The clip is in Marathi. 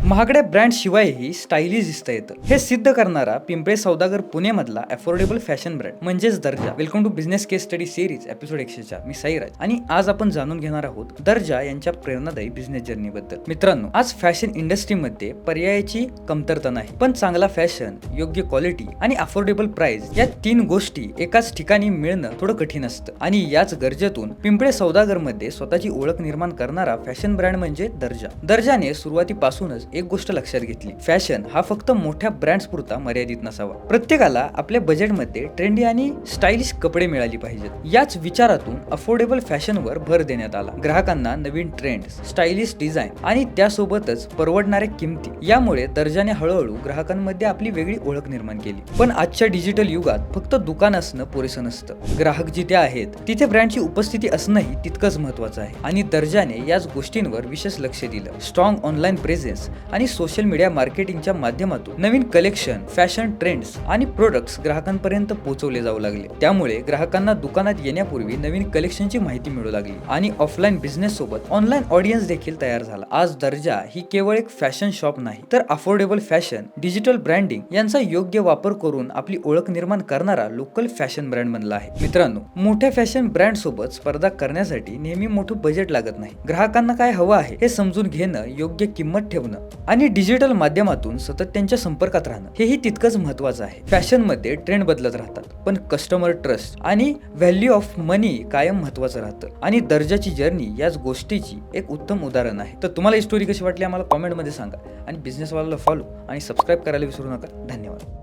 महागड्या ब्रँड शिवायही स्टायलिश दिसता येतं हे सिद्ध करणारा पिंपळे सौदागर पुणे मधला अफोर्डेबल फॅशन ब्रँड म्हणजेच दर्जा. Welcome to business case study series episode 104. मी साईराज आणि आज आपण जाणून घेणार आहोत दर्जा यांच्या प्रेरणादायी बिझनेस जर्नी बद्दल. मित्रांनो, आज फॅशन इंडस्ट्रीमध्ये पर्यायाची कमतरता नाही, पण चांगला फॅशन, योग्य क्वालिटी आणि अफोर्डेबल प्राइस या तीन गोष्टी एकाच ठिकाणी मिळणं थोडं कठीण असतं. आणि याच गरजेतून पिंपळे सौदागर मध्ये स्वतःची ओळख निर्माण करणारा फॅशन ब्रँड म्हणजे दर्जा. दर्जाने सुरुवातीपासूनच एक गोष्ट लक्षात घेतली, फॅशन हा फक्त मोठ्या ब्रँड्स पुरता मर्यादित नसावा. प्रत्येकाला आपल्या बजेटमध्ये ट्रेंडी आणि स्टायलिश कपडे मिळाली पाहिजेत. याच विचारातून अफोर्डेबल फॅशनवर भर देण्यात आला. ग्राहकांना नवीन ट्रेंड्स, स्टायलिश डिझाईन आणि त्यासोबतच परवडणाऱ्या किमती, यामुळे दर्जाने हळूहळू ग्राहकांमध्ये आपली वेगळी ओळख निर्माण केली. पण आजच्या डिजिटल युगात फक्त दुकान असणं पुरेसं नसतं. ग्राहक जिथे आहेत तिथे ब्रँडची उपस्थिती असणंही तितकंच महत्त्वाचं आहे. आणि दर्जाने याच गोष्टींवर विशेष लक्ष दिलं. स्ट्रॉंग ऑनलाईन प्रेझेन्स आणि सोशल मीडिया मार्केटिंगच्या माध्यमातून नवीन कलेक्शन, फॅशन ट्रेंड्स आणि प्रोडक्ट्स ग्राहकांपर्यंत पोहोचवले जाऊ लागले. त्यामुळे ग्राहकांना दुकानात येण्यापूर्वी नवीन कलेक्शनची माहिती मिळू लागली आणि ऑफलाईन बिझनेस सोबत ऑनलाईन ऑडियन्स देखील तयार झाला. आज दर्जा ही केवळ एक फॅशन शॉप नाही, तर अफोर्डेबल फॅशन, डिजिटल ब्रँडिंग यांचा योग्य वापर करून आपली ओळख निर्माण करणारा लोकल फॅशन ब्रँड बनला आहे. मित्रांनो, मोठ्या फॅशन ब्रँड सोबत स्पर्धा करण्यासाठी नेहमी मोठं बजेट लागत नाही. ग्राहकांना काय हवं आहे हे समजून घेणं, योग्य किंमत ठेवणं आणि डिजिटल माध्यमातून सतत त्यांच्या संपर्कात राहणं हेही तितकंच महत्त्वाचं आहे. फॅशन मध्ये ट्रेंड बदलत राहतात, पण कस्टमर ट्रस्ट आणि व्हॅल्यू ऑफ मनी कायम महत्त्वाचं राहतं. आणि दर्जाची जर्नी याच गोष्टीची एक उत्तम उदाहरण आहे. तर तुम्हाला ही स्टोरी कशी वाटली आम्हाला कॉमेंटमध्ये सांगा आणि बिझनेसवाल्याला फॉलो आणि सबस्क्राईब करायला विसरू नका. धन्यवाद.